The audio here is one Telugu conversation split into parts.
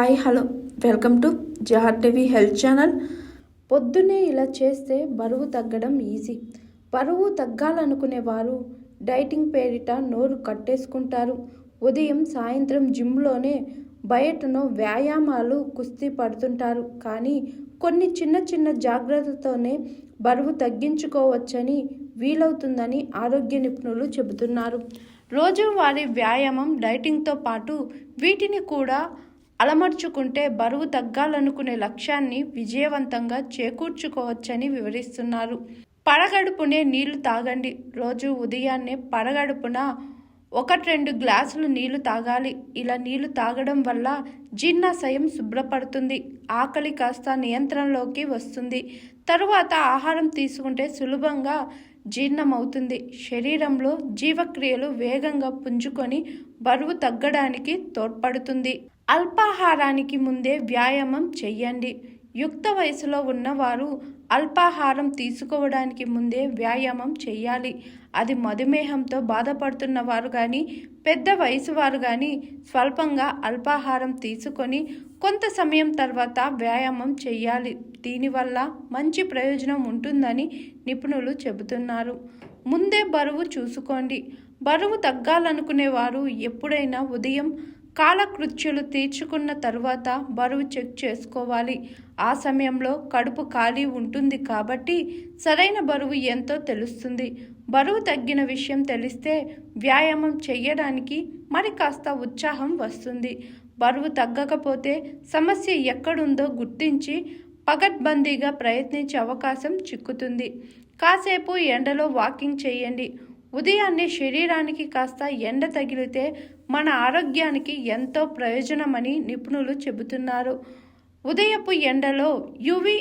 Hi hello welcome to Jahnavi health channel. పొద్దున్నే ఇలా చేస్తే బరువు తగ్గడం ఈజీ. బరువు తగ్గాలనుకునే వారు డైటింగ్ పేరిట నోరు కట్టేసుకుంటారు. ఉదయం సాయంత్రం జిమ్లోనే బయటనో వ్యాయామాలు కుస్తీ పడుతుంటారు. కానీ కొన్ని చిన్న చిన్న జాగ్రత్తలతోనే బరువు తగ్గించుకోవచ్చని వీలవుతుందని ఆరోగ్య నిపుణులు చెబుతున్నారు. రోజువారీ వ్యాయామం డైటింగ్తో పాటు వీటిని కూడా అలమర్చుకుంటే బరువు తగ్గాలనుకునే లక్ష్యాన్ని విజయవంతంగా చేకూర్చుకోవచ్చని వివరిస్తున్నారు. పరగడుపునే నీళ్లు తాగండి. రోజు ఉదయాన్నే పరగడుపున 1-2 గ్లాసులు నీళ్లు తాగాలి. ఇలా నీళ్లు తాగడం వల్ల జీర్ణాశయం శుభ్రపడుతుంది. ఆకలి కాస్త నియంత్రణలోకి వస్తుంది. తరువాత ఆహారం తీసుకుంటే సులభంగా జీర్ణమవుతుంది. శరీరంలో జీవక్రియలు వేగంగా పుంజుకొని బరువు తగ్గడానికి తోడ్పడుతుంది. అల్పాహారానికి ముందే వ్యాయామం చెయ్యండి. యుక్త వయసులో ఉన్నవారు అల్పాహారం తీసుకోవడానికి ముందే వ్యాయామం చేయాలి. అది మధుమేహంతో బాధపడుతున్న వారు కానీ పెద్ద వయసు వారు కానీ స్వల్పంగా అల్పాహారం తీసుకొని కొంత సమయం తర్వాత వ్యాయామం చేయాలి. దీనివల్ల మంచి ప్రయోజనం ఉంటుందని నిపుణులు చెబుతున్నారు. ముందే బరువు చూసుకోండి. బరువు తగ్గాలనుకునే వారు ఎప్పుడైనా ఉదయం కాలకృత్యాలు తీర్చుకున్న తర్వాత బరువు చెక్ చేసుకోవాలి. ఆ సమయంలో కడుపు ఖాళీ ఉంటుంది కాబట్టి సరైన బరువు ఎంతో తెలుస్తుంది. బరువు తగ్గిన విషయం తెలిస్తే వ్యాయామం చేయడానికి మరి కాస్త ఉత్సాహం వస్తుంది. బరువు తగ్గకపోతే సమస్య ఎక్కడుందో గుర్తించి పకడ్బందీగా ప్రయత్నించే అవకాశం చిక్కుతుంది. కాసేపు ఎండలో వాకింగ్ చేయండి. ఉదయాన్నే శరీరానికి కాస్త ఎండ తగిలితే మన ఆరోగ్యానికి ఎంతో ప్రయోజనమని నిపుణులు చెబుతున్నారు. ఉదయపు ఎండలో యువి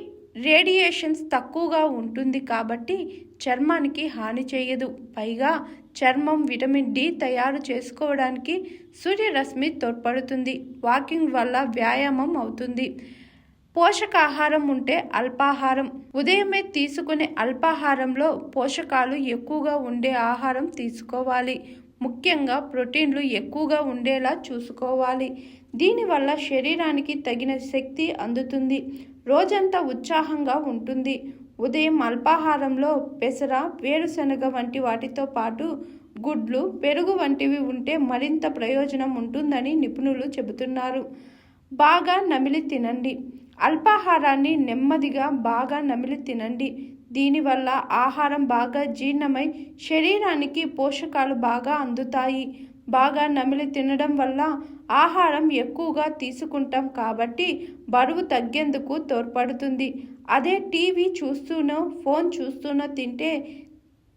రేడియేషన్స్ తక్కువగా ఉంటుంది కాబట్టి చర్మానికి హాని చేయదు. పైగా చర్మం విటమిన్ డి తయారు చేసుకోవడానికి సూర్యరశ్మి తోడ్పడుతుంది. వాకింగ్ వల్ల వ్యాయామం అవుతుంది. పోషకాహారం ఉంటే అల్పాహారం. ఉదయమే తీసుకునే అల్పాహారంలో పోషకాలు ఎక్కువగా ఉండే ఆహారం తీసుకోవాలి. ముఖ్యంగా ప్రోటీన్లు ఎక్కువగా ఉండేలా చూసుకోవాలి. దీనివల్ల శరీరానికి తగిన శక్తి అందుతుంది. రోజంతా ఉత్సాహంగా ఉంటుంది. ఉదయం అల్పాహారంలో పెసర, వేరుశనగ వంటి వాటితో పాటు గుడ్లు, పెరుగు వంటివి ఉంటే మరింత ప్రయోజనం ఉంటుందని నిపుణులు చెబుతున్నారు. బాగా నమిలి తినండి. అల్పాహారాన్ని నెమ్మదిగా బాగా నమిలి తినండి. దీనివల్ల ఆహారం బాగా జీర్ణమై శరీరానికి పోషకాలు బాగా అందుతాయి. బాగా నమిలి తినడం వల్ల ఆహారం ఎక్కువగా తీసుకుంటాం కాబట్టి బరువు తగ్గేందుకు తోడ్పడుతుంది. అదే టీవీ చూస్తూనో ఫోన్ చూస్తూనో తింటే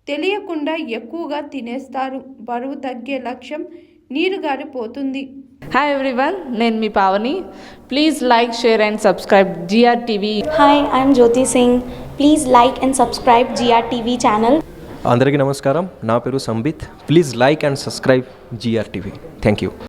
తెలియకుండా ఎక్కువగా తినేస్తారు. బరువు తగ్గే లక్ష్యం నీరుగారిపోతుంది. హాయ్ ఎవ్రీవన్, నేను మీ Pavani. Please like, share and subscribe GRTV. Hi, I'm Jyoti Singh. Please like and subscribe GRTV channel. అందరికీ నమస్కారం. నా పేరు Sambit. Please like and subscribe GRTV. Thank you.